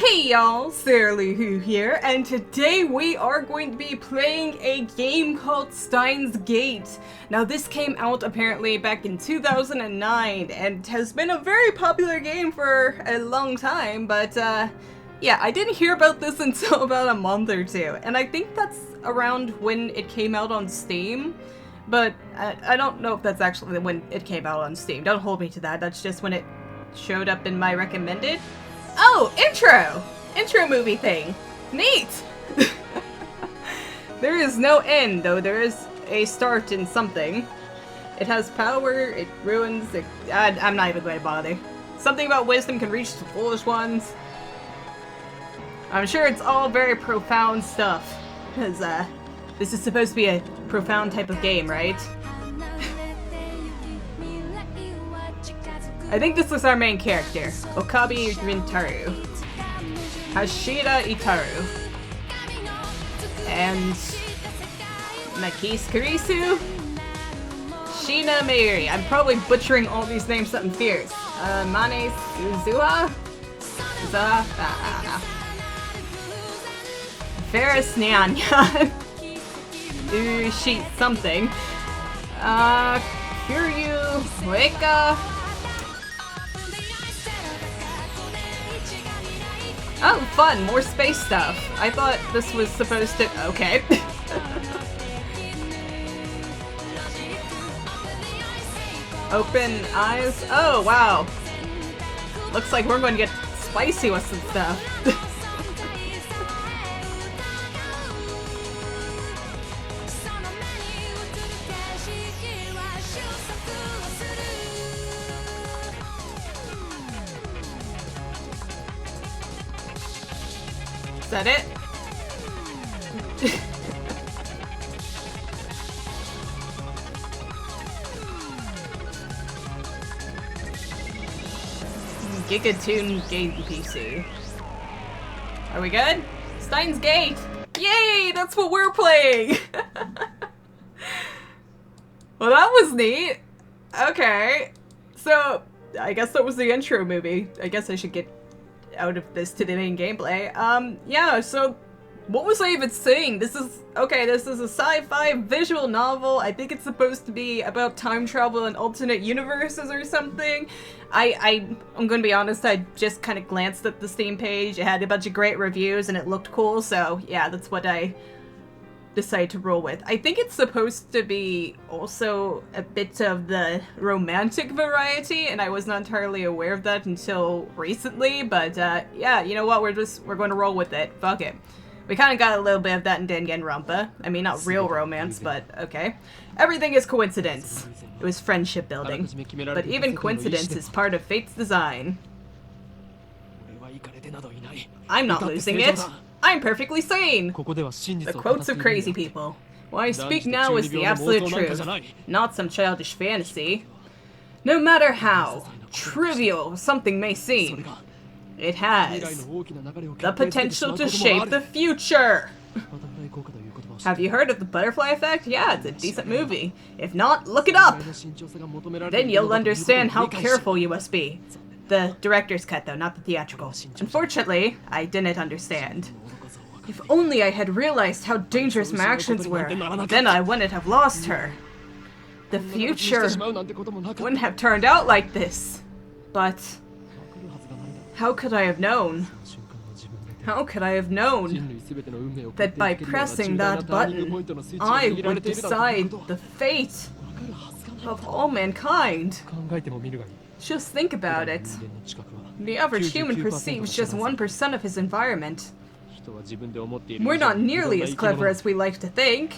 Hey y'all, Sarah here, and today we are going to be playing a game called Steins Gate. Now this came out apparently back in 2009 and has been a very popular game for a long time, but yeah, I didn't hear about this until about a month or two, and I think that's around when it came out on Steam, but I don't know if that's actually when it came out on Steam. Don't hold me to that, that's just when it showed up in my recommended. Oh, intro! Intro movie thing. Neat! There is no end, though there is a start in something. It has power, it ruins, I'm not even going to bother. Something about wisdom can reach the foolish ones. I'm sure it's all very profound stuff, because this is supposed to be a profound type of game, right? I think this is our main character, Okabe Rintaro, Hashira Itaru, and Makis Kurisu, Shina Meiri. I'm probably butchering all these names something fierce. Mane Suzuha? Ferris Nyanyan. Ushi something. Kuryu Ueka. Oh, fun! More space stuff. I thought this was supposed to... Okay. Open eyes. Oh, wow. Looks like we're going to get spicy with some stuff. Is that it? Gigatune Game PC. Are we good? Steins Gate! Yay! That's what we're playing! Well, that was neat. Okay. So, I guess that was the intro movie. I guess I should get out of this to the main gameplay. Yeah, so what was I even saying? This is a sci-fi visual novel. I think it's supposed to be about time travel and alternate universes or something. I'm gonna be honest, I just kind of glanced at the Steam page. It had a bunch of great reviews and it looked cool, so yeah, that's what I decided to roll with. I think it's supposed to be also a bit of the romantic variety, and I was not entirely aware of that until recently, but yeah, you know what, we're going to roll with it. Fuck it. We kind of got a little bit of that in Danganronpa. I mean, not real romance, but okay. Everything is coincidence. It was friendship building. But even coincidence is part of fate's design. I'm not losing it. I'm perfectly sane! The quotes of crazy people. What I speak now is the absolute truth, not some childish fantasy. No matter how trivial something may seem, it has the potential to shape the future! Have you heard of the butterfly effect? Yeah, it's a decent movie. If not, look it up! Then you'll understand how careful you must be. The director's cut, though, not the theatrical. Unfortunately, I didn't understand. If only I had realized how dangerous my actions were, then I wouldn't have lost her. The future wouldn't have turned out like this. But how could I have known? How could I have known that by pressing that button, I would decide the fate of all mankind? Just think about it. The average human perceives just 1% of his environment. We're not nearly as clever as we like to think.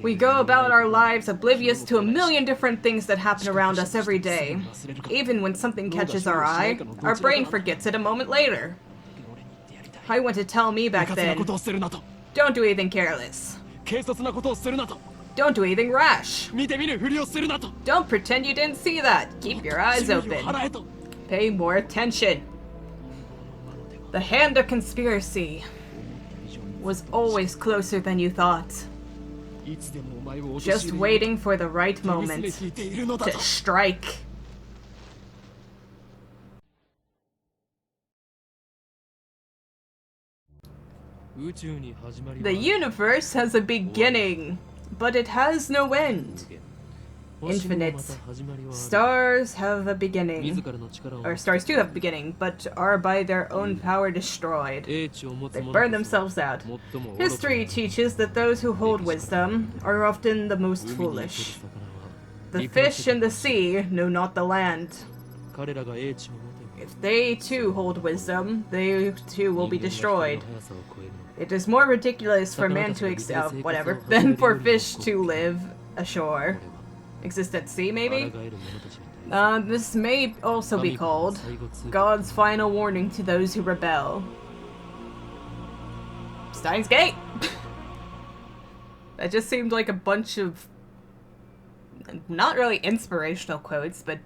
We go about our lives oblivious to a million different things that happen around us every day. Even when something catches our eye, our brain forgets it a moment later. I want to tell me back then, don't do anything careless. Don't do anything rash. Don't pretend you didn't see that. Keep your eyes open. Pay more attention. The hand of conspiracy was always closer than you thought. Just waiting for the right moment to strike. The universe has a beginning, but it has no end. Infinite. Stars have a beginning. Or stars do have a beginning, but are by their own power destroyed. They burn themselves out. History teaches that those who hold wisdom are often the most foolish. The fish in the sea know not the land. If they too hold wisdom, they too will be destroyed. It is more ridiculous for man to whatever, than for fish to live ashore. Exist at sea, maybe? This may also be called God's final warning to those who rebel. Steins Gate! That just seemed like a bunch of not really inspirational quotes, but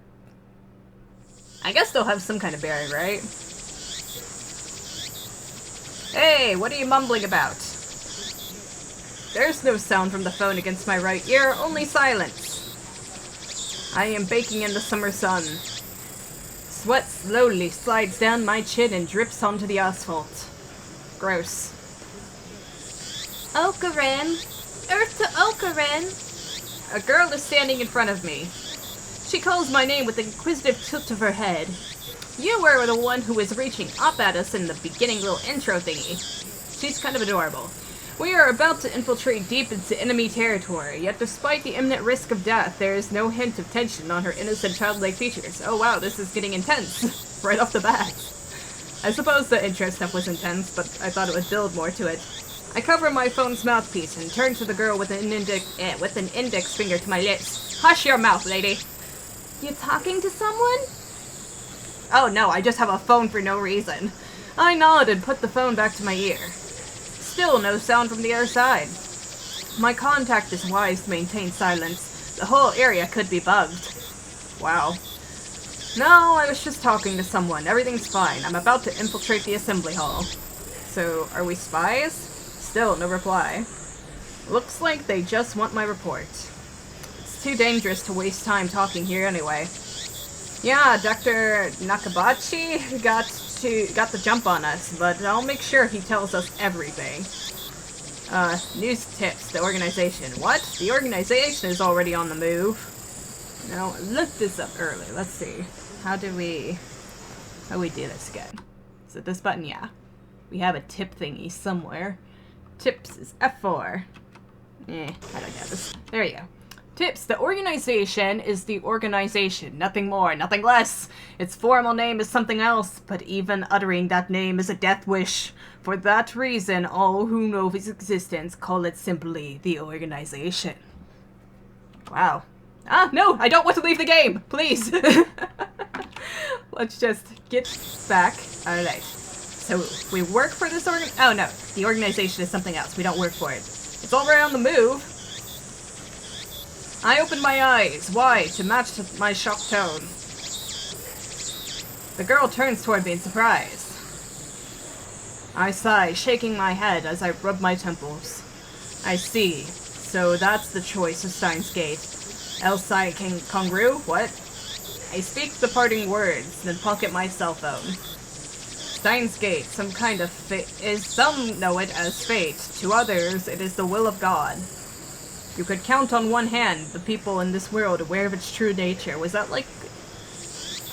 I guess they'll have some kind of bearing, right? Hey, what are you mumbling about? There's no sound from the phone against my right ear, only silence. I am baking in the summer sun. Sweat slowly slides down my chin and drips onto the asphalt. Gross. Okarin! Earth to Okarin! A girl is standing in front of me. She calls my name with an inquisitive tilt of her head. You were the one who was reaching up at us in the beginning little intro thingy. She's kind of adorable. We are about to infiltrate deep into enemy territory, yet despite the imminent risk of death, there is no hint of tension on her innocent childlike features. Oh wow, this is getting intense. Right off the bat. I suppose the intro stuff was intense, but I thought it would build more to it. I cover my phone's mouthpiece and turn to the girl with an index finger to my lips. Hush your mouth, lady. You talking to someone? Oh no, I just have a phone for no reason. I nod and put the phone back to my ear. Still no sound from the other side. My contact is wise to maintain silence. The whole area could be bugged. Wow. No, I was just talking to someone. Everything's fine. I'm about to infiltrate the assembly hall. So, are we spies? Still no reply. Looks like they just want my report. It's too dangerous to waste time talking here anyway. Yeah, Dr. Nakabachi got the jump on us, but I'll make sure he tells us everything. News tips, the organization. What? The organization is already on the move. Now, look this up early. Let's see. How do we do this again? Is it this button? Yeah. We have a tip thingy somewhere. Tips is F4. I don't know this. There you go. Tips. The organization is the organization. Nothing more, nothing less. Its formal name is something else, but even uttering that name is a death wish. For that reason, all who know of its existence call it simply the organization. Wow. Ah, no! I don't want to leave the game! Please! Let's just get back. Alright. So, we work for this oh no. The organization is something else. We don't work for it. It's already on the move. I open my eyes, wide, to match my shocked tone. The girl turns toward me in surprise. I sigh, shaking my head as I rub my temples. I see. So that's the choice of Steins Gate. Else I can congru? What? I speak the parting words, then pocket my cell phone. Steins Gate, some kind of fate, some know it as fate. To others, it is the will of God. You could count on one hand the people in this world aware of its true nature. Was that like,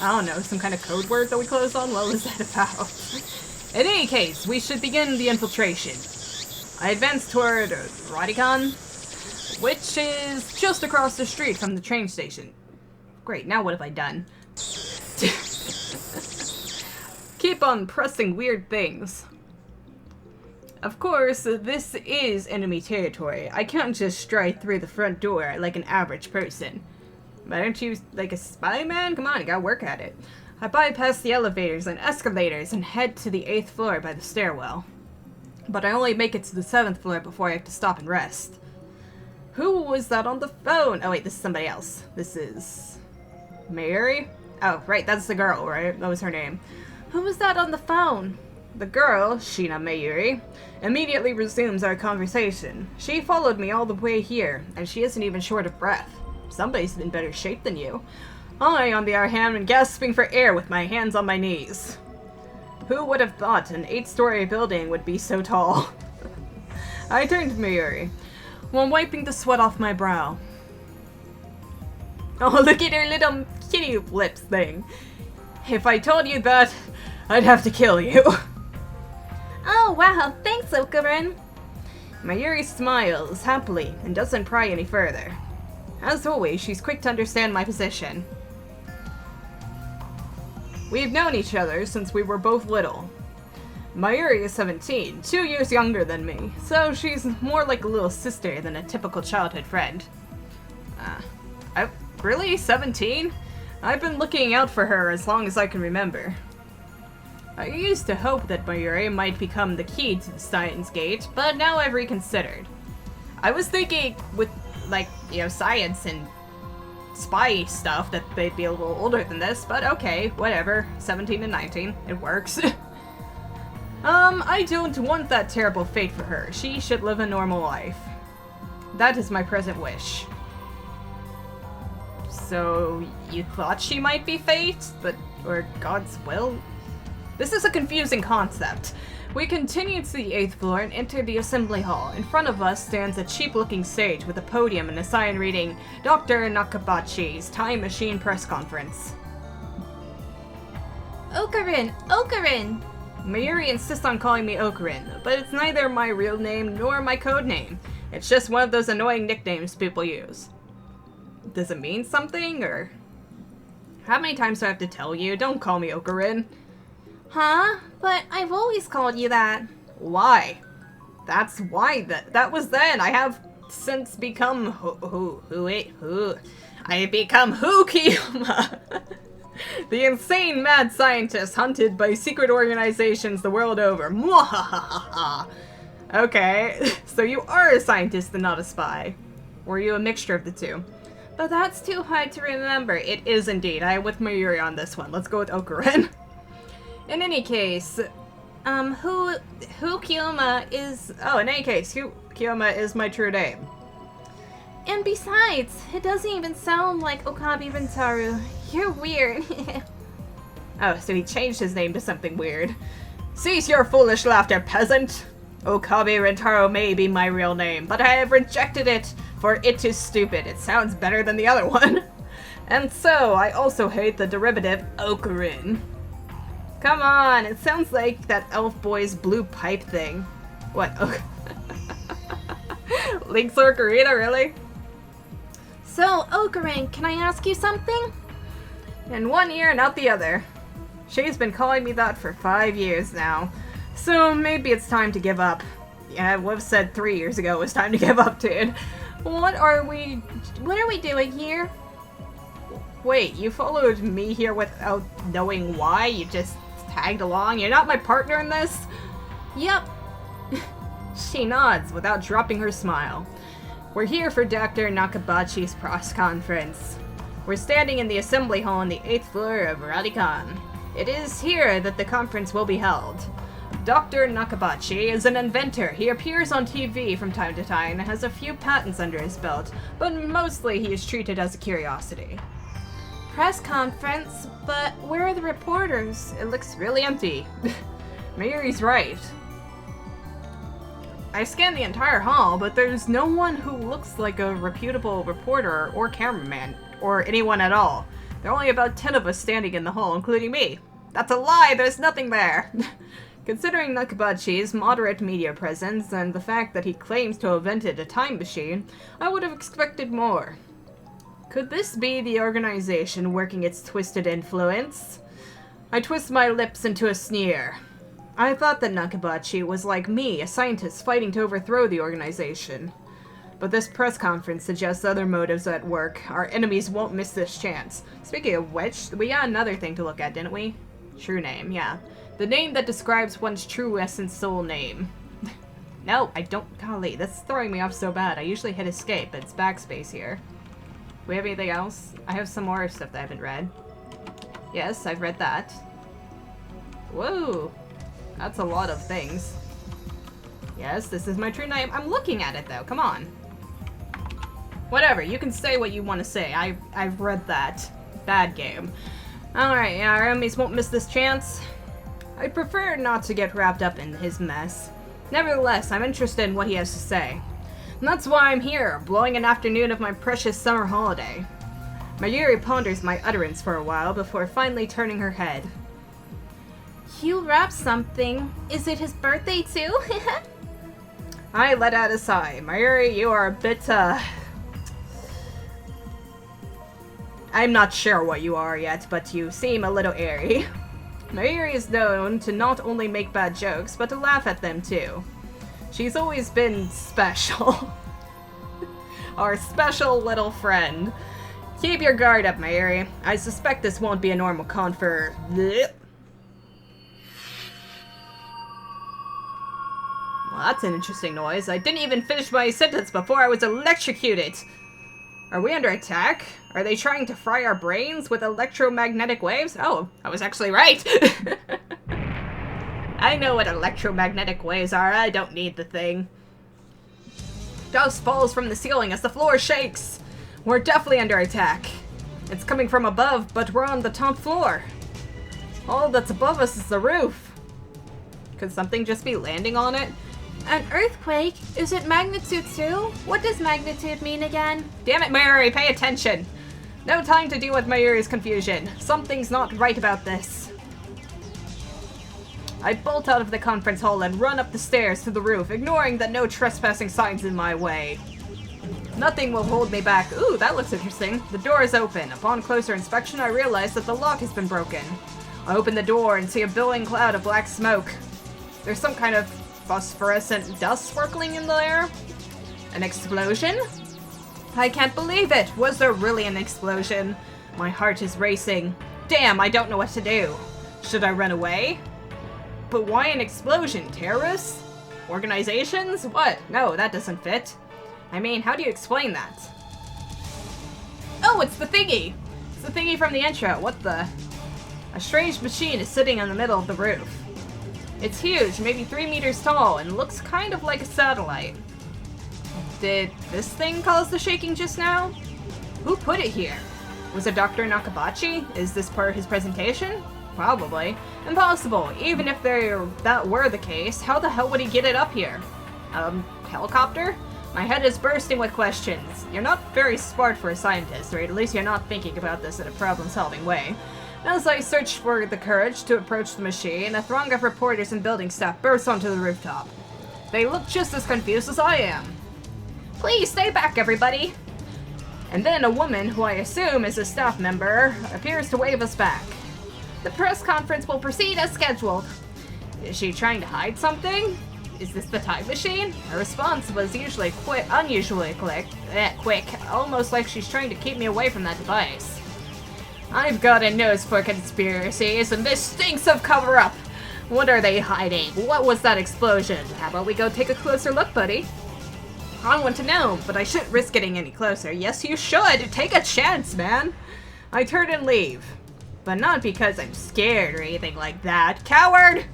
I don't know, some kind of code word that we closed on? What was that about? In any case, we should begin the infiltration. I advance toward Radicon, which is just across the street from the train station. Great, now what have I done? Keep on pressing weird things. Of course, this is enemy territory. I can't just stride through the front door like an average person. But aren't you like a spy, man? Come on, you gotta work at it. I bypass the elevators and escalators and head to the 8th floor by the stairwell. But I only make it to the 7th floor before I have to stop and rest. Who was that on the phone? Oh wait, this is somebody else. This is... Mary? Oh, right, that's the girl, right? That was her name. Who was that on the phone? The girl, Shina Mayuri, immediately resumes our conversation. She followed me all the way here, and she isn't even short of breath. Somebody's in better shape than you. I, on the other hand, am gasping for air with my hands on my knees. Who would have thought an 8-story building would be so tall? I turned to Mayuri, while wiping the sweat off my brow. Oh, look at her little kitty lips thing. If I told you that, I'd have to kill you. Oh, wow, thanks, Okarin. Mayuri smiles happily and doesn't pry any further. As always, she's quick to understand my position. We've known each other since we were both little. Mayuri is 17, 2 years younger than me, so she's more like a little sister than a typical childhood friend. Really? 17? I've been looking out for her as long as I can remember. I used to hope that Mayuri might become the key to the Steins gate, but now I've reconsidered. I was thinking with, like, science and spy stuff that they'd be a little older than this, but okay, whatever. 17 and 19, it works. I don't want that terrible fate for her. She should live a normal life. That is my present wish. So, you thought she might be fate? Or God's will? This is a confusing concept. We continue to the 8th floor and enter the assembly hall. In front of us stands a cheap-looking stage with a podium and a sign reading, Dr. Nakabachi's Time Machine Press Conference. Okarin! Okarin! Mayuri insists on calling me Okarin, but it's neither my real name nor my code name. It's just one of those annoying nicknames people use. Does it mean something, or... How many times do I have to tell you? Don't call me Okarin. Huh? But I've always called you that. Why? That's why that was then. I have since become I become Hukiyama. The insane mad scientist hunted by secret organizations the world over. Mwahahaha. Okay, so you are a scientist and not a spy. Or are you a mixture of the two? But that's too hard to remember. It is indeed. I am with Mayuri on this one. Let's go with Okarin. In any case, Hukiyama is... Oh, in any case, Hukiyama is my true name. And besides, it doesn't even sound like Okabe Rintaro. You're weird. Oh, so he changed his name to something weird. Cease your foolish laughter, peasant! Okabe Rintaro may be my real name, but I have rejected it, for it is stupid. It sounds better than the other one. And so, I also hate the derivative Okarin. Come on, it sounds like that elf boy's blue pipe thing. What? Okay. Link's Ocarina, really? So, Okarin, can I ask you something? In one ear and out the other. She's been calling me that for 5 years now. So maybe it's time to give up. Yeah, I would have said 3 years ago it was time to give up, dude. What are we doing here? Wait, you followed me here without knowing why? You just tagged along? You're not my partner in this? Yep. She nods without dropping her smile. We're here for Dr. Nakabachi's press conference. We're standing in the assembly hall on the 8th floor of Radikan. It is here that the conference will be held. Dr. Nakabachi is an inventor. He appears on TV from time to time and has a few patents under his belt, but mostly he is treated as a curiosity. Press conference? But where are the reporters? It looks really empty. Mayuri's right. I scanned the entire hall, but there's no one who looks like a reputable reporter or cameraman, or anyone at all. There are only about 10 of us standing in the hall, including me. That's a lie! There's nothing there! Considering Nakabachi's moderate media presence and the fact that he claims to have invented a time machine, I would have expected more. Could this be the organization working its twisted influence? I twist my lips into a sneer. I thought that Nakabachi was like me, a scientist fighting to overthrow the organization. But this press conference suggests other motives at work. Our enemies won't miss this chance. Speaking of which, we got another thing to look at, didn't we? True name, yeah. The name that describes one's true essence soul name. No, I don't. Golly, that's throwing me off so bad. I usually hit escape, but it's backspace here. Do we have anything else? I have some more stuff that I haven't read. Yes, I've read that. Whoa. That's a lot of things. Yes, this is my true name. I'm looking at it, though. Come on. Whatever, you can say what you want to say. I've read that. Bad game. Alright, our enemies won't miss this chance. I'd prefer not to get wrapped up in his mess. Nevertheless, I'm interested in what he has to say. And that's why I'm here, blowing an afternoon of my precious summer holiday. Mayuri ponders my utterance for a while before finally turning her head. You wrapped something. Is it his birthday too? I let out a sigh. Mayuri, you are a bit, I'm not sure what you are yet, but you seem a little airy. Mayuri is known to not only make bad jokes, but to laugh at them too. She's always been special. Our special little friend. Keep your guard up, Mayuri. I suspect this won't be a normal con for... Blech. Well, that's an interesting noise. I didn't even finish my sentence before I was electrocuted. Are we under attack? Are they trying to fry our brains with electromagnetic waves? Oh, I was actually right. I know what electromagnetic waves are. I don't need the thing. Dust falls from the ceiling as the floor shakes. We're definitely under attack. It's coming from above, but we're on the top floor. All that's above us is the roof. Could something just be landing on it? An earthquake? Is it magnitude 2? What does magnitude mean again? Damn it, Mayuri, pay attention. No time to deal with Mayuri's confusion. Something's not right about this. I bolt out of the conference hall and run up the stairs to the roof, ignoring the no trespassing signs in my way. Nothing will hold me back. Ooh, that looks interesting. The door is open. Upon closer inspection, I realize that the lock has been broken. I open the door and see a billowing cloud of black smoke. There's some kind of phosphorescent dust swirling in the air. An explosion? I can't believe it! Was there really an explosion? My heart is racing. Damn, I don't know what to do. Should I run away? But why an explosion? Terrorists? Organizations? What? No, that doesn't fit. I mean, how do you explain that? Oh, it's the thingy! It's the thingy from the intro. What the? A strange machine is sitting in the middle of the roof. It's huge, maybe 3 meters tall, and looks kind of like a satellite. Did this thing cause the shaking just now? Who put it here? Was it Dr. Nakabachi? Is this part of his presentation? Probably. Impossible. Even if that were the case, how the hell would he get it up here? Helicopter? My head is bursting with questions. You're not very smart for a scientist, or at least you're not thinking about this in a problem-solving way. As I search for the courage to approach the machine, a throng of reporters and building staff bursts onto the rooftop. They look just as confused as I am. Please stay back, everybody! And then a woman, who I assume is a staff member, appears to wave us back. The press conference will proceed as scheduled. Is she trying to hide something? Is this the time machine? Her response was unusually quick, almost like she's trying to keep me away from that device. I've got a nose for conspiracies, and this stinks of cover-up! What are they hiding? What was that explosion? How about we go take a closer look, buddy? I want to know, but I shouldn't risk getting any closer. Yes, you should! Take a chance, man! I turn and leave. But not because I'm scared or anything like that. Coward!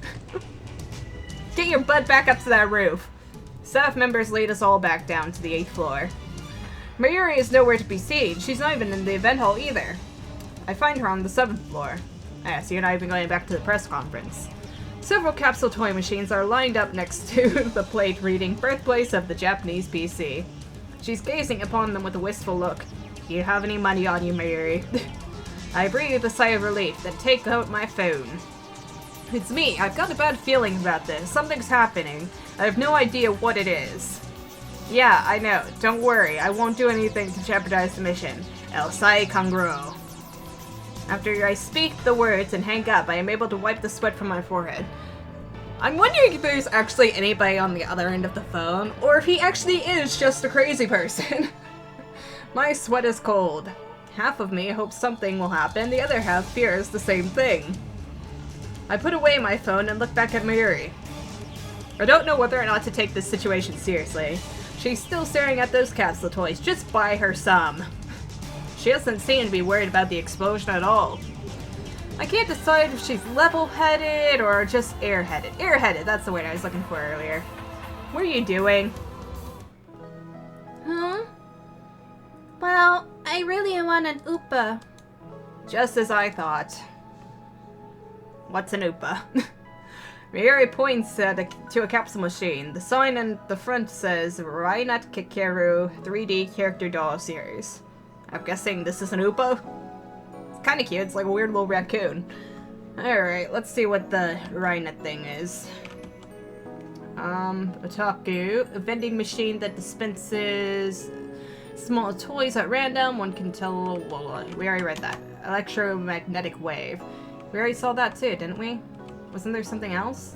Get your butt back up to that roof. Staff members lead us all back down to the 8th floor. Mayuri is nowhere to be seen. She's not even in the event hall either. I find her on the 7th floor. Ah, so you're not even going back to the press conference. Several capsule toy machines are lined up next to the plate reading Birthplace of the Japanese PC. She's gazing upon them with a wistful look. Do you have any money on you, Mayuri? I breathe a sigh of relief, then take out my phone. It's me. I've got a bad feeling about this. Something's happening. I have no idea what it is. Yeah, I know. Don't worry. I won't do anything to jeopardize the mission. El Sai Kanguro. After I speak the words and hang up, I am able to wipe the sweat from my forehead. I'm wondering if there's actually anybody on the other end of the phone, or if he actually is just a crazy person. My sweat is cold. Half of me hopes something will happen, the other half fears the same thing. I put away my phone and look back at Mayuri. I don't know whether or not to take this situation seriously. She's still staring at those capsule toys. Just buy her some. She doesn't seem to be worried about the explosion at all. I can't decide if she's level-headed or just airheaded. Airheaded, that's the word I was looking for earlier. What are you doing? Huh? Well, I really want an Oopa. Just as I thought. What's an Oopa? Mayuri points to a capsule machine. The sign in the front says Rainet Kikeru 3D Character Doll Series. I'm guessing this is an Upa? It's kinda cute, it's like a weird little raccoon. Alright, let's see what the Rainet thing is. Otaku. A vending machine that dispenses small toys at random. One can tell... Well, we already read that. Electromagnetic wave. We already saw that too, didn't we? Wasn't there something else?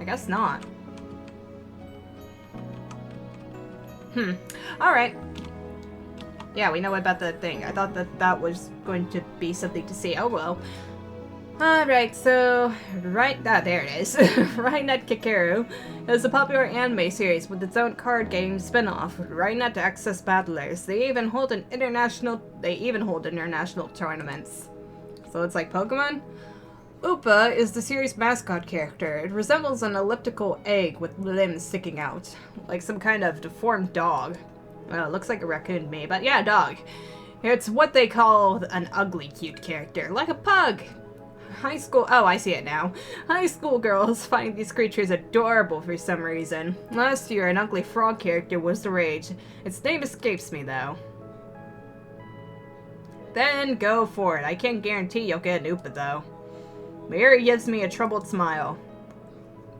I guess not. Alright. Yeah, we know about that thing. I thought that was going to be something to see. Oh well. Alright, so... there it is. Rainet Kikeru is a popular anime series with its own card game spin-off, Rainet Access Battlers. They even hold international tournaments. So it's like Pokemon? Upa is the series' mascot character. It resembles an elliptical egg with limbs sticking out, like some kind of deformed dog. Well, it looks like a raccoon to me, but yeah, dog. It's what they call an ugly cute character, like a pug. Oh, I see it now. High school girls find these creatures adorable for some reason. Last year, an ugly frog character was the rage. Its name escapes me, though. Then go for it. I can't guarantee you'll get an Upa, though. Mayuri gives me a troubled smile.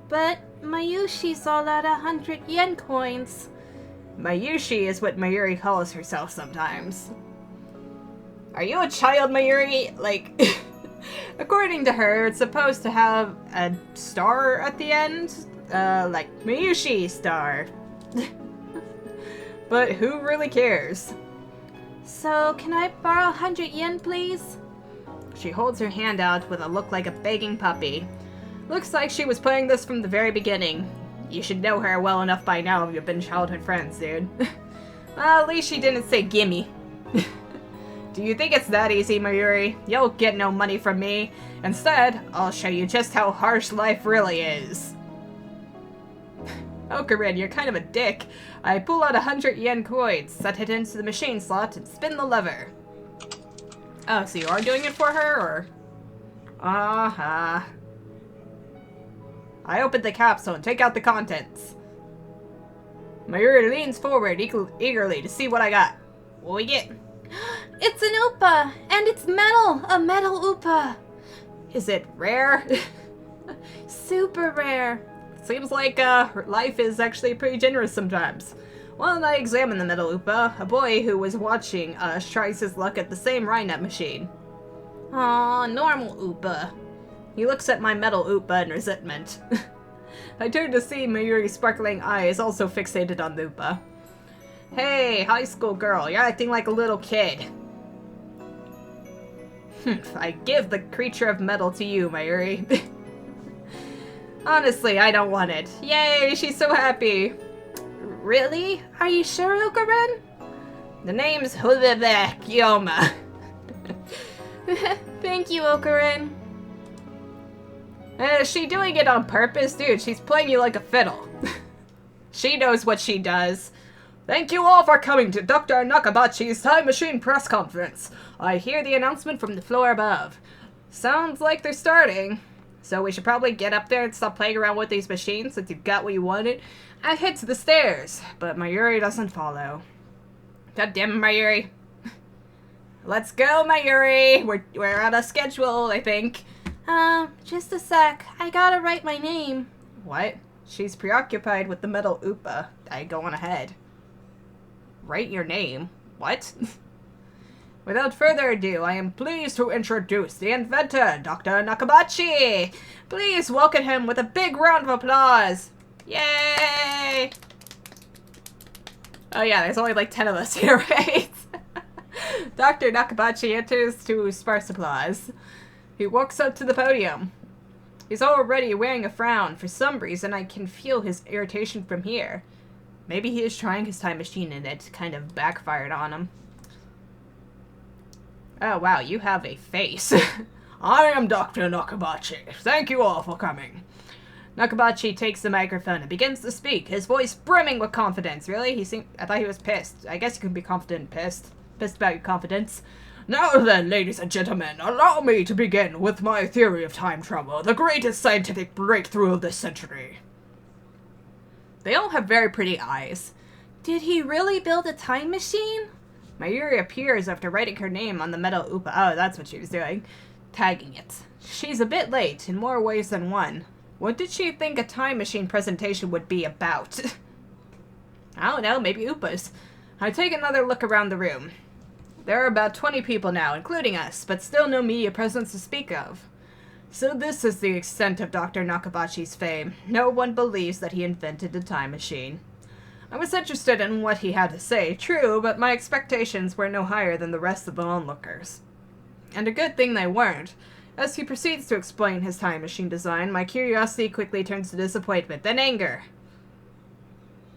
But Mayushi's all out of 100 yen coins. Mayushi is what Mayuri calls herself sometimes. Are you a child, Mayuri? Like, according to her, it's supposed to have a star at the end. Like Mayushi star. But who really cares? So, can I borrow 100 yen, please? She holds her hand out with a look like a begging puppy. Looks like she was playing this from the very beginning. You should know her well enough by now if you've been childhood friends, dude. Well, at least she didn't say gimme. Do you think it's that easy, Mayuri? You'll get no money from me. Instead, I'll show you just how harsh life really is. Okarin, you're kind of a dick. I pull out 100 yen coins, set it into the machine slot, and spin the lever. Oh, so you are doing it for her, or? Uh-huh. I open the capsule and take out the contents. Mayuri leans forward eagerly to see what I got. What we get? It's an Upa! And it's metal! A metal Upa! Is it rare? Super rare. Seems like life is actually pretty generous sometimes. While I examine the metal Upa, a boy who was watching us tries his luck at the same Rainet machine. Aw, normal Upa. He looks at my metal Upa in resentment. I turn to see Mayuri's sparkling eyes also fixated on the Upa. Hey, high school girl, you're acting like a little kid. I give the creature of metal to you, Mayuri. Honestly, I don't want it. Yay, she's so happy. Really? Are you sure, Okarin? The name's Hudebek Yoma. Thank you, Okarin. Is she doing it on purpose? Dude, she's playing you like a fiddle. She knows what she does. Thank you all for coming to Dr. Nakabachi's Time Machine press conference. I hear the announcement from the floor above. Sounds like they're starting. So we should probably get up there and stop playing around with these machines since you got what you wanted. I head to the stairs, but Mayuri doesn't follow. God damn it, Mayuri. Let's go, Mayuri. We're on a schedule, I think. Just a sec. I gotta write my name. What? She's preoccupied with the metal Upa. I go on ahead. Write your name? What? Without further ado, I am pleased to introduce the inventor, Dr. Nakabachi! Please welcome him with a big round of applause! Yay! Oh yeah, there's only like 10 of us here, right? Dr. Nakabachi enters to sparse applause. He walks up to the podium. He's already wearing a frown. For some reason, I can feel his irritation from here. Maybe he is trying his time machine and it kind of backfired on him. Oh wow, you have a face. I am Dr. Nakabachi. Thank you all for coming. Nakabachi takes the microphone and begins to speak, his voice brimming with confidence. Really? I thought he was pissed. I guess you can be confident and pissed. Pissed about your confidence. Now then, ladies and gentlemen, allow me to begin with my theory of time travel, the greatest scientific breakthrough of this century. They all have very pretty eyes. Did he really build a time machine? Mayuri appears after writing her name on the metal upa. Oh, that's what she was doing. Tagging it. She's a bit late, in more ways than one. What did she think a time machine presentation would be about? I don't know, maybe upas. I take another look around the room. There are about 20 people now, including us, but still no media presence to speak of. So this is the extent of Dr. Nakabachi's fame. No one believes that he invented a time machine. I was interested in what he had to say, true, but my expectations were no higher than the rest of the onlookers. And a good thing they weren't. As he proceeds to explain his time machine design, my curiosity quickly turns to disappointment, then anger.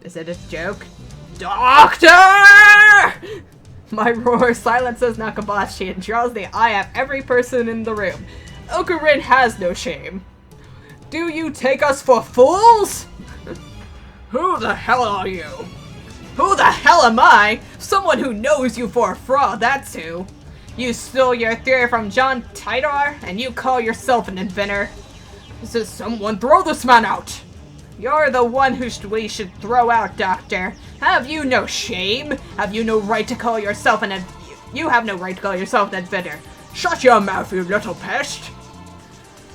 Is it a joke? Doctor! My roar silences Nakabachi and draws the eye of every person in the room. Okurin has no shame. Do you take us for fools? Who the hell are you? Who the hell am I? Someone who knows you for a fraud, that's who. You stole your theory from John Tidor, and you call yourself an inventor. Does someone throw this man out? You're the one we should throw out, Doctor. Have you no shame? Have you no right to call yourself You have no right to call yourself an inventor. Shut your mouth, you little pest!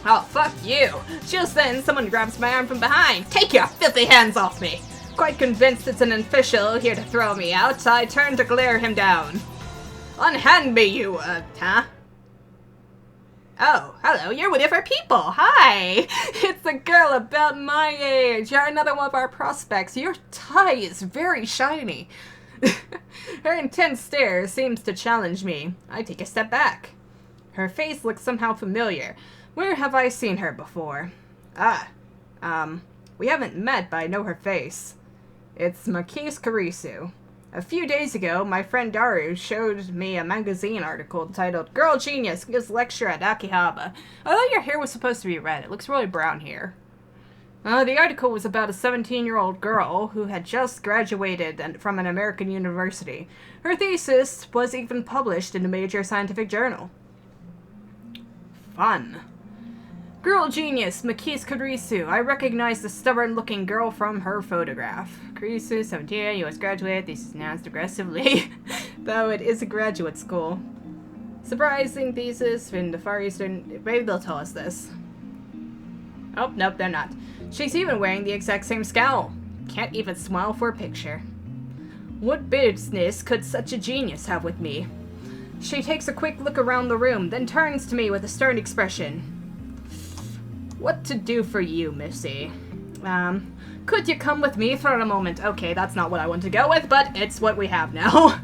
Oh, fuck you. Just then, someone grabs my arm from behind. Take your filthy hands off me! Quite convinced it's an official here to throw me out, I turn to glare him down. Unhand me, you, huh? Oh, hello, you're with different people. Hi! It's a girl about my age. You're another one of our prospects. Your tie is very shiny. Her intense stare seems to challenge me. I take a step back. Her face looks somehow familiar. Where have I seen her before? We haven't met, but I know her face. It's Makis Karisu. A few days ago, my friend Daru showed me a magazine article titled Girl Genius Gives Lecture at Akihabara. I thought your hair was supposed to be red. It looks really brown here. The article was about a 17-year-old girl who had just graduated from an American university. Her thesis was even published in a major scientific journal. Fun. Girl Genius, Makis Karisu. I recognize the stubborn-looking girl from her photograph. Karisu, 17, U.S. graduate. This is announced aggressively, though it is a graduate school. Surprising thesis in the Far Eastern... Maybe they'll tell us this. Oh, nope, they're not. She's even wearing the exact same scowl. Can't even smile for a picture. What business could such a genius have with me? She takes a quick look around the room, then turns to me with a stern expression. What to do for you, Missy? Could you come with me for a moment? Okay, that's not what I want to go with, but it's what we have now.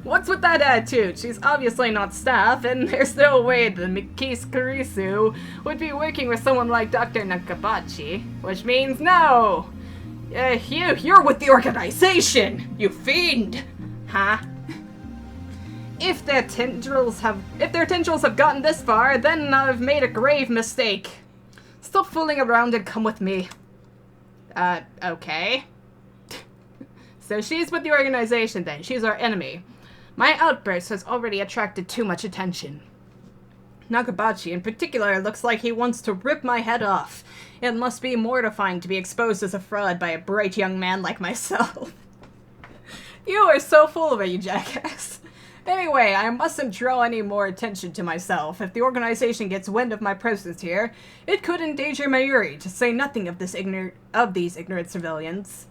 What's with that attitude? She's obviously not staff, and there's no way the Makis Karisu would be working with someone like Dr. Nakabachi, which means no! You're with the organization, you fiend! Huh? If their tendrils have gotten this far, then I've made a grave mistake. Stop fooling around and come with me. Okay. So she's with the organization then. She's our enemy. My outburst has already attracted too much attention. Nakabachi in particular looks like he wants to rip my head off. It must be mortifying to be exposed as a fraud by a bright young man like myself. You are so full of it, you jackass. Anyway, I mustn't draw any more attention to myself. If the organization gets wind of my presence here, it could endanger Mayuri, to say nothing of these ignorant civilians.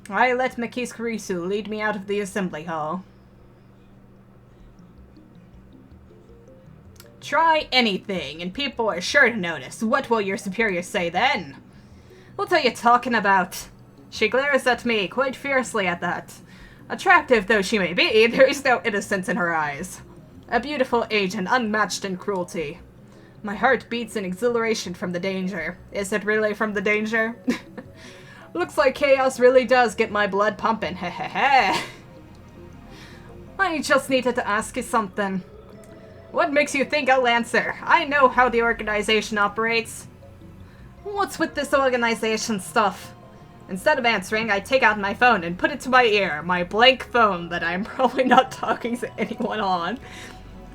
I let Makis Karisu lead me out of the assembly hall. Try anything, and people are sure to notice. What will your superiors say then? What are you talking about? She glares at me, quite fiercely at that. Attractive though she may be, there is no innocence in her eyes. A beautiful agent, unmatched in cruelty. My heart beats in exhilaration from the danger. Is it really from the danger? Looks like chaos really does get my blood pumping, hehehe. I just needed to ask you something. What makes you think I'll answer? I know how the organization operates. What's with this organization stuff? Instead of answering, I take out my phone and put it to my ear, my blank phone that I'm probably not talking to anyone on.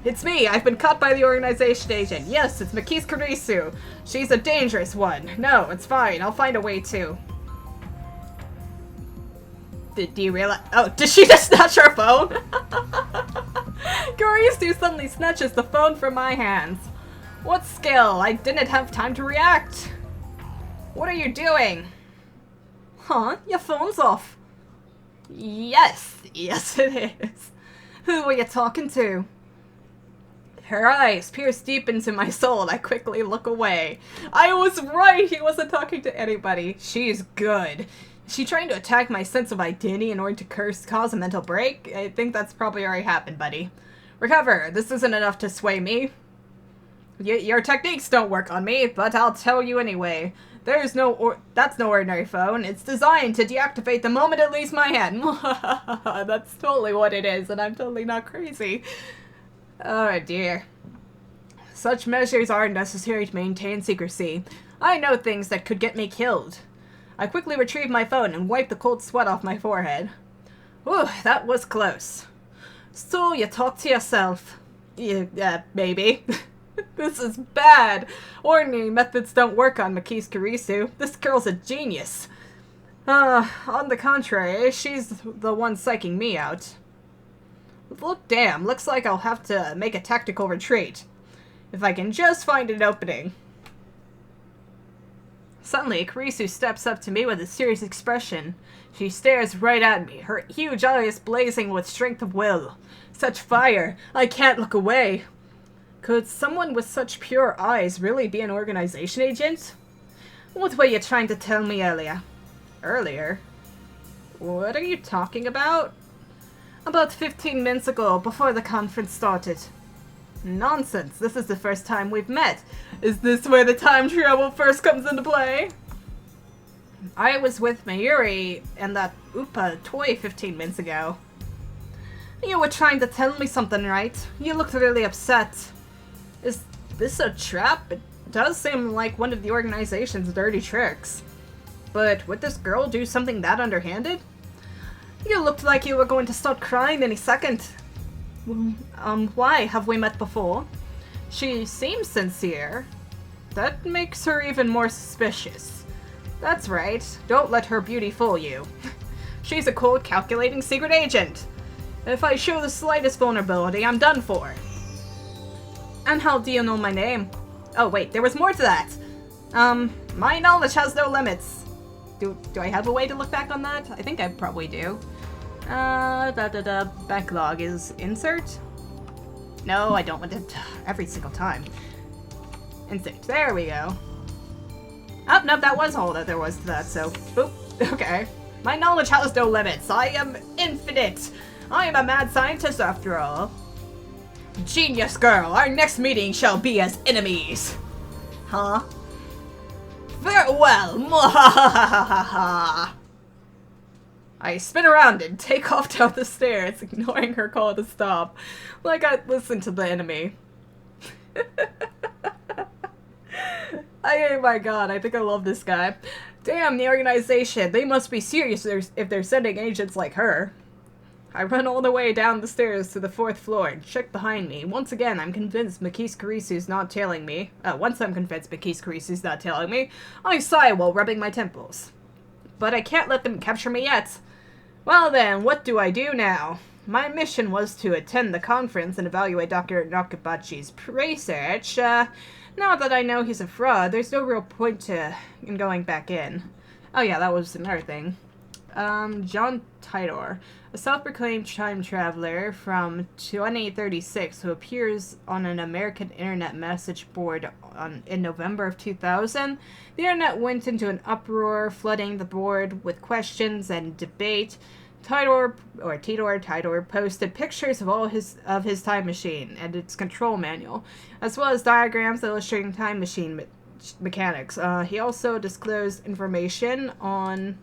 It's me! I've been caught by the organization agent. Yes, it's Mikis Kurisu. She's a dangerous one. No, it's fine. I'll find a way to. Do you realize? Oh, did she just snatch her phone? Kurisu suddenly snatches the phone from my hands. What skill? I didn't have time to react. What are you doing? Huh? Your phone's off. Yes. Yes, it is. Who were you talking to? Her eyes pierce deep into my soul and I quickly look away. I was right! He wasn't talking to anybody. She's good. Is she trying to attack my sense of identity in order to cause a mental break? I think that's probably already happened, buddy. Recover. This isn't enough to sway me. Your techniques don't work on me, but I'll tell you anyway. That's no ordinary phone. It's designed to deactivate the moment it leaves my hand. That's totally what it is, and I'm totally not crazy. Oh dear. Such measures are necessary to maintain secrecy. I know things that could get me killed. I quickly retrieve my phone and wipe the cold sweat off my forehead. Whew, that was close. So, you talk to yourself. Yeah, maybe. This is bad. Ordinary methods don't work on Mikis Kurisu. This girl's a genius. On the contrary, she's the one psyching me out. Look, damn, looks like I'll have to make a tactical retreat. If I can just find an opening. Suddenly, Kurisu steps up to me with a serious expression. She stares right at me, her huge eyes blazing with strength of will. Such fire, I can't look away. Could someone with such pure eyes really be an organization agent? What were you trying to tell me earlier? Earlier? What are you talking about? About 15 minutes ago, before the conference started. Nonsense, this is the first time we've met. Is this where the time travel first comes into play? I was with Mayuri and that Upa toy 15 minutes ago. You were trying to tell me something, right? You looked really upset. Is this a trap? It does seem like one of the organization's dirty tricks. But would this girl do something that underhanded? You looked like you were going to start crying any second. Why? Have we met before? She seems sincere. That makes her even more suspicious. That's right. Don't let her beauty fool you. She's a cold, calculating secret agent. If I show the slightest vulnerability, I'm done for. And how do you know my name? Oh wait, there was more to that. My knowledge has no limits. Do I have a way to look back on that? I think I probably do. Backlog is insert? No, I don't want it every single time. Insert. There we go. Oh, no, that was all that there was to that, so, boop. Okay. My knowledge has no limits. I am infinite. I am a mad scientist after all. Genius girl, our next meeting shall be as enemies. Huh? Farewell. Mwahahaha. I spin around and take off down the stairs, ignoring her call to stop. Like I listened to the enemy. Oh my god, I think I love this guy. Damn, the organization. They must be serious if they're sending agents like her. I run all the way down the stairs to the 4th floor and check behind me. Once again, I'm convinced Mikis Kurisu's not tailing me. Once I'm convinced Mikis Kurisu's not tailing me, I sigh while rubbing my temples. But I can't let them capture me yet. Well then, what do I do now? My mission was to attend the conference and evaluate Dr. Nakabachi's research. Now that I know he's a fraud, there's no real point in going back in. Oh yeah, that was another thing. John Tidor, a self-proclaimed time traveler from 2036 who appears on an American internet message board in November of 2000. The internet went into an uproar, flooding the board with questions and debate. Tidor posted pictures of his time machine and its control manual, as well as diagrams illustrating time machine mechanics. He also disclosed information on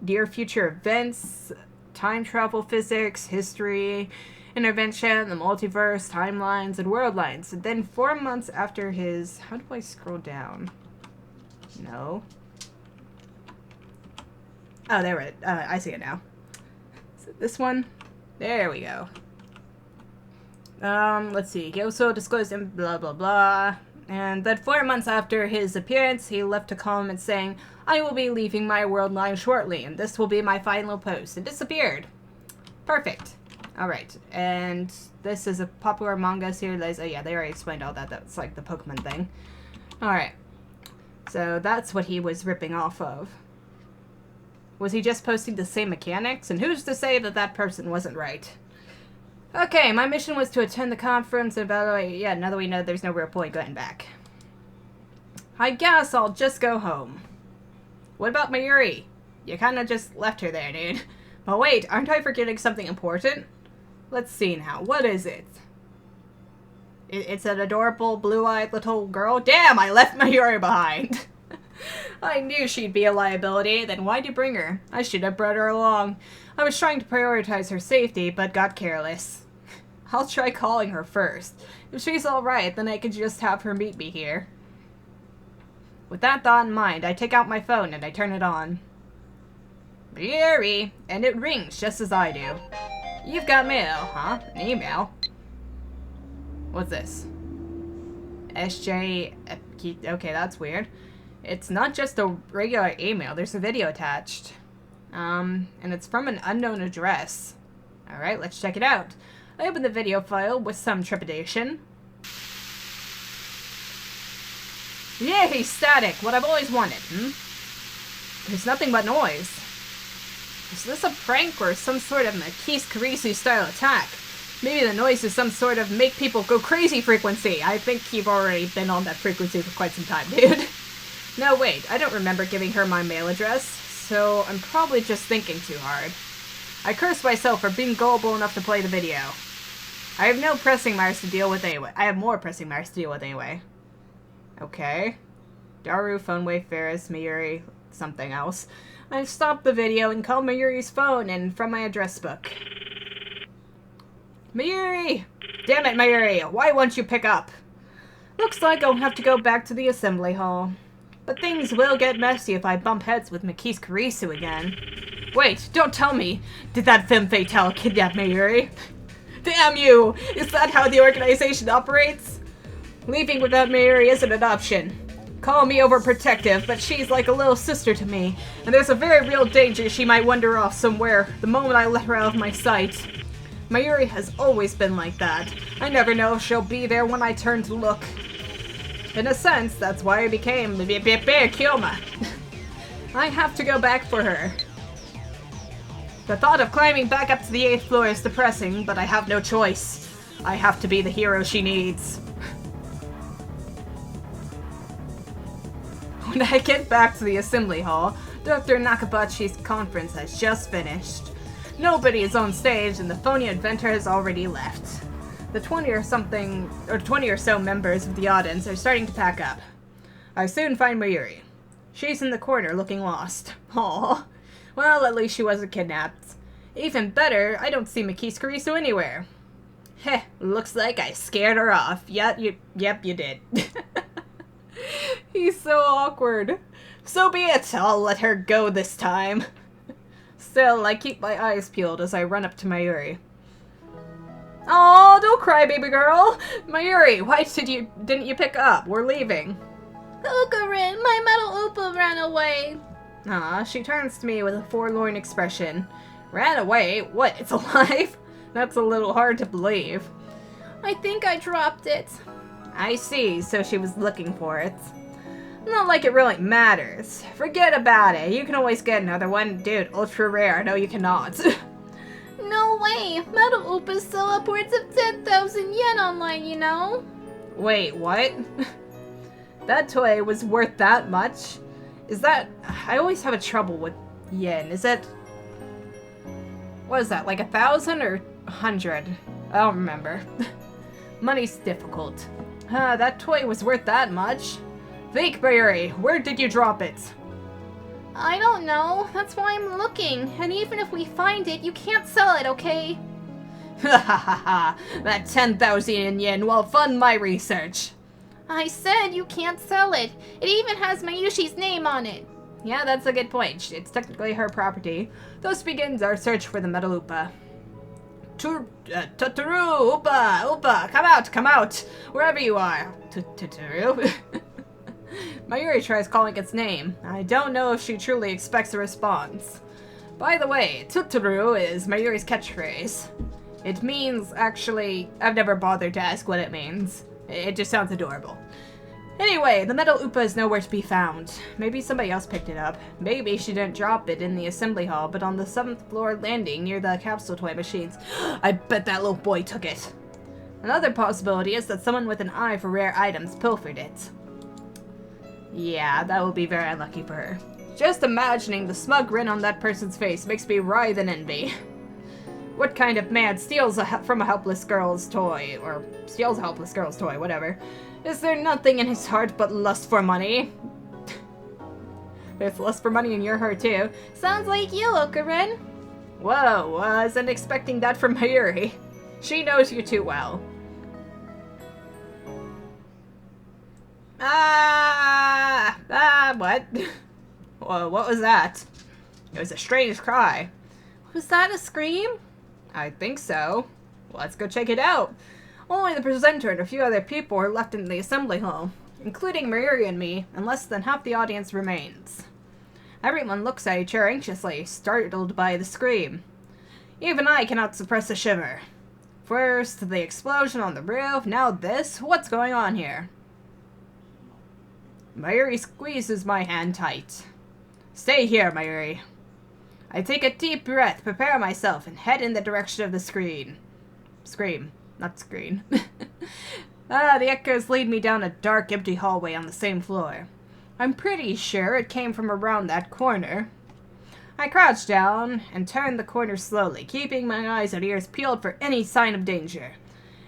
near future events, time travel physics, history, intervention, the multiverse, timelines, and world lines. And then 4 months after his... How do I scroll down? No. Oh, there it. I see it now. Is it this one? There we go. Let's see. He also disclosed him, blah, blah, blah. And then 4 months after his appearance, he left a comment saying, "I will be leaving my world line shortly, and this will be my final post," and disappeared. Perfect. Alright, and this is a popular manga series. Oh yeah, they already explained all that. That's like the Pokemon thing. Alright. So that's what he was ripping off of. Was he just posting the same mechanics? And who's to say that that person wasn't right? Okay, my mission was to attend the conference and evaluate. Yeah, now that we know there's no real point going back. I guess I'll just go home. What about Mayuri? You kinda just left her there, dude. But wait, aren't I forgetting something important? Let's see now. What is it? It's an adorable, blue-eyed little girl? Damn, I left Mayuri behind! I knew she'd be a liability, then why'd you bring her? I should have brought her along. I was trying to prioritize her safety, but got careless. I'll try calling her first. If she's alright, then I could just have her meet me here. With that thought in mind, I take out my phone and I turn it on. Mayuri! And it rings just as I do. You've got mail, huh? An email? What's this? SJ... Okay, that's weird. It's not just a regular email, there's a video attached. And it's from an unknown address. Alright, let's check it out. I open the video file with some trepidation. Yay, static! What I've always wanted, There's nothing but noise. Is this a prank or some sort of Makis Karisu style attack? Maybe the noise is some sort of make people go crazy frequency. I think you've already been on that frequency for quite some time, dude. No, wait, I don't remember giving her my mail address, so I'm probably just thinking too hard. I curse myself for being gullible enough to play the video. I have no pressing matters to deal with anyway. I have more pressing matters to deal with anyway. Okay. Daru, phone Wayfarers, Mayuri, something else. I stopped the video and called Mayuri's phone and from my address book. Mayuri! Damn it, Mayuri! Why won't you pick up? Looks like I'll have to go back to the assembly hall. But things will get messy if I bump heads with Makis Karisu again. Wait, don't tell me! Did that femme fatale kidnap Mayuri? Damn you! Is that how the organization operates? Leaving without Mayuri isn't an option. Call me overprotective, but she's like a little sister to me, and there's a very real danger she might wander off somewhere the moment I let her out of my sight. Mayuri has always been like that. I never know if she'll be there when I turn to look. In a sense, that's why I became Kyoma. I have to go back for her. The thought of climbing back up to the 8th floor is depressing, but I have no choice. I have to be the hero she needs. When I get back to the assembly hall, Dr. Nakabachi's conference has just finished. Nobody is on stage and the phony inventor has already left. The 20 or so members of the audience are starting to pack up. I soon find Mayuri. She's in the corner looking lost. Aww. Well, at least she wasn't kidnapped. Even better, I don't see Makis Karisu anywhere. Heh, looks like I scared her off. Yep, you did. He's so awkward. So be it, I'll let her go this time. Still, I keep my eyes peeled as I run up to Mayuri. Aw, don't cry, baby girl! Mayuri, why didn't you pick up? We're leaving. Okarin, my metal Upa ran away. Aw, she turns to me with a forlorn expression. Ran away? What, it's alive? That's a little hard to believe. I think I dropped it. I see, so she was looking for it. Not like it really matters. Forget about it. You can always get another one. Dude, ultra rare. No, you cannot. No way. Metal Upas sell upwards of 10,000 yen online, you know? Wait, what? That toy was worth that much? Is that... I always have a trouble with yen. Is it... What is that, like 1,000 or 100? I don't remember. Money's difficult. That toy was worth that much? Think, Mayuri, where did you drop it? I don't know. That's why I'm looking. And even if we find it, you can't sell it, okay? Ha ha ha ha! That 10,000 yen will fund my research. I said you can't sell it. It even has Mayushi's name on it. Yeah, that's a good point. It's technically her property. Thus begins our search for the metal Upa. Totoro! Upa! Come out! Wherever you are! Totoro? Mayuri tries calling its name. I don't know if she truly expects a response. By the way, Totoro is Mayuri's catchphrase. It means, actually, I've never bothered to ask what it means. It just sounds adorable. Anyway, the metal Upa is nowhere to be found. Maybe somebody else picked it up. Maybe she didn't drop it in the assembly hall, but on the 7th floor landing near the capsule toy machines. I bet that little boy took it. Another possibility is that someone with an eye for rare items pilfered it. Yeah, that would be very unlucky for her. Just imagining the smug grin on that person's face makes me writhe in envy. What kind of man steals from a helpless girl's toy? Or steals a helpless girl's toy, whatever. Is there nothing in his heart but lust for money? There's lust for money in your heart, too. Sounds like you, Okarin. Whoa, wasn't expecting that from Mayuri. She knows you too well. What? Whoa, what was that? It was a strange cry. Was that a scream? I think so. Let's go check it out. Only the presenter and a few other people were left in the assembly hall, including Mayuri and me, and less than half the audience remains. Everyone looks at each other anxiously, startled by the scream. Even I cannot suppress a shiver. First, the explosion on the roof, now this. What's going on here? Mayuri squeezes my hand tight. Stay here, Mayuri. I take a deep breath, prepare myself, and head in the direction of the scream. Not screen. The echoes lead me down a dark, empty hallway on the same floor. I'm pretty sure it came from around that corner. I crouch down and turn the corner slowly, keeping my eyes and ears peeled for any sign of danger.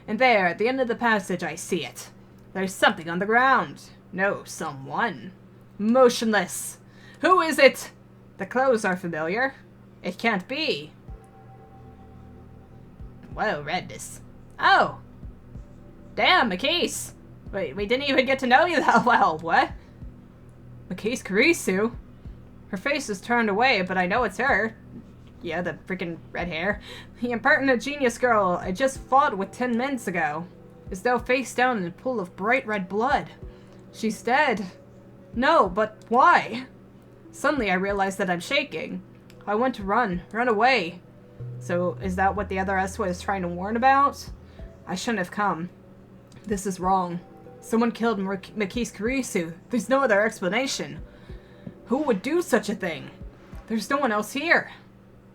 And there, at the end of the passage, I see it. There's something on the ground. No, someone. Motionless. Who is it? The clothes are familiar. It can't be. Whoa, redness. Oh! Damn, Makise! Wait, we didn't even get to know you that well, what? Makise Kurisu? Her face is turned away, but I know it's her. Yeah, the freaking red hair. The impertinent genius girl I just fought with 10 minutes ago is now face down in a pool of bright red blood. She's dead. No, but why? Suddenly I realize that I'm shaking. I want to run away. So, is that what the other S was trying to warn about? I shouldn't have come. This is wrong. Someone killed Makise Kurisu. There's no other explanation. Who would do such a thing? There's no one else here.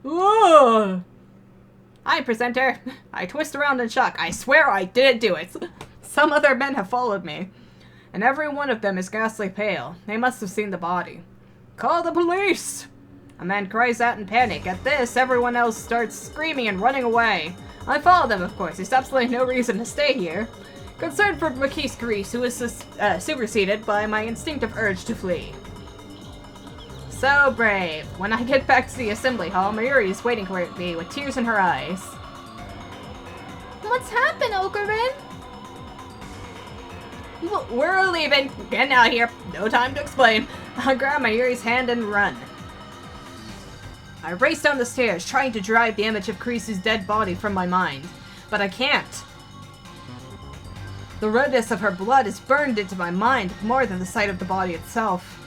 Ugh. Hi, presenter. I twist around in shock. I swear I didn't do it. Some other men have followed me, and every one of them is ghastly pale. They must have seen the body. Call the police! A man cries out in panic. At this, everyone else starts screaming and running away. I follow them, of course. There's absolutely no reason to stay here. Concerned for Makise Kurisu, who is superseded by my instinctive urge to flee. So brave. When I get back to the assembly hall, Mayuri is waiting for me with tears in her eyes. What's happened, Okarin? We're leaving. Getting out of here. No time to explain. I grab Mayuri's hand and run. I race down the stairs, trying to drive the image of Kurisu's dead body from my mind. But I can't. The redness of her blood is burned into my mind more than the sight of the body itself.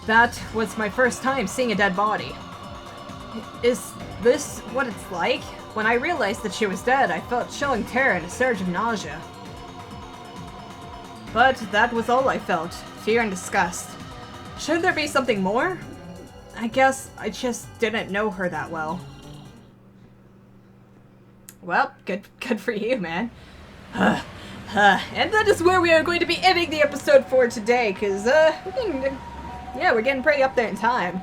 That was my first time seeing a dead body. Is this what it's like? When I realized that she was dead, I felt chilling terror and a surge of nausea. But that was all I felt, fear and disgust. Should there be something more? I guess I just didn't know her that well. Well, good for you, man. And that is where we are going to be ending the episode for today, because, we're getting pretty up there in time.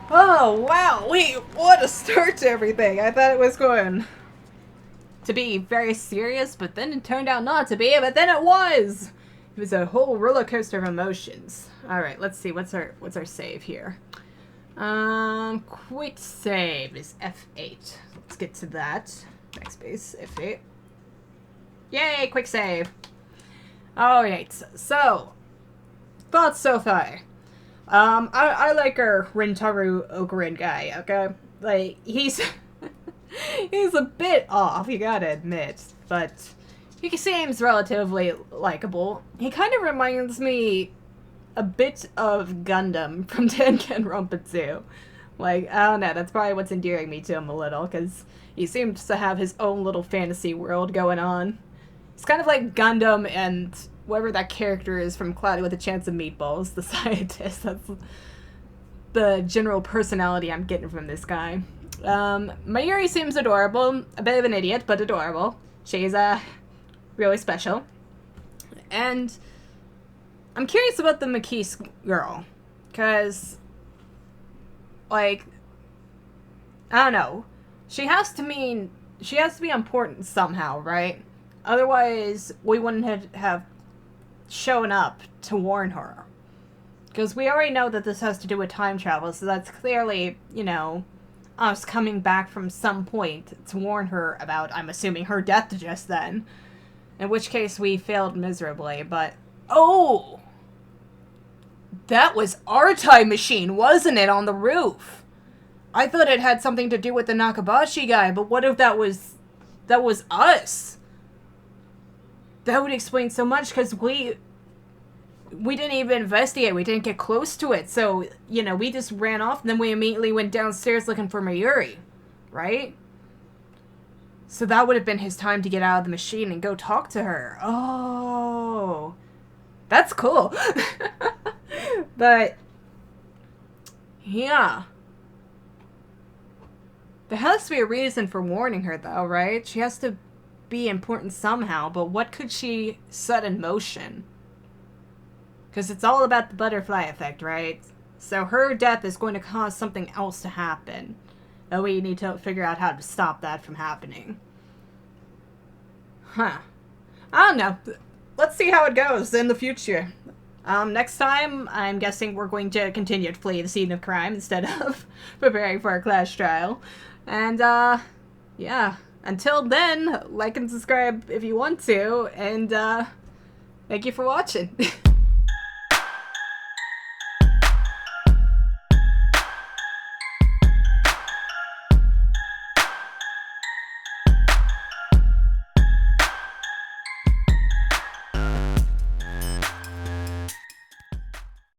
Oh, wow, wait, what a start to everything. I thought it was going to be very serious, but then it turned out not to be, but then it was! It was a whole roller coaster of emotions. Alright, let's see, what's our save here? Quick save is F8. Let's get to that. Backspace, F8. Yay, quick save! Alright, so, thoughts so far. I like our Rintaro Okarin guy, okay? Like, he's he's a bit off, you gotta admit, but he seems relatively likable. He kind of reminds me a bit of Gundam from Tengen Ronputsu. Like, I don't know, that's probably what's endearing me to him a little, because he seems to have his own little fantasy world going on. It's kind of like Gundam and whoever that character is from Cloudy with a Chance of Meatballs, the scientist. That's the general personality I'm getting from this guy. Mayuri seems adorable. A bit of an idiot, but adorable. She's, really special. And I'm curious about the Makise girl. Because, like, I don't know. She has to be important somehow, right? Otherwise, we wouldn't have shown up to warn her. Because we already know that this has to do with time travel, so that's clearly, you know, us coming back from some point to warn her about, I'm assuming, her death just then. In which case, we failed miserably, but... Oh! That was our time machine, wasn't it, on the roof? I thought it had something to do with the Nakabashi guy, but what if that was us? That would explain so much, because we didn't even investigate, we didn't get close to it, so, you know, we just ran off, and then we immediately went downstairs looking for Mayuri, right? So that would have been his time to get out of the machine and go talk to her. Oh, that's cool. But, yeah. There has to be a reason for warning her, though, right? She has to be important somehow, but what could she set in motion? Because it's all about the butterfly effect, right? So her death is going to cause something else to happen. And we need to figure out how to stop that from happening. Huh. I don't know. Let's see how it goes in the future. Next time, I'm guessing we're going to continue to flee the scene of crime instead of preparing for our class trial. And, yeah. Until then, like and subscribe if you want to, and, thank you for watching.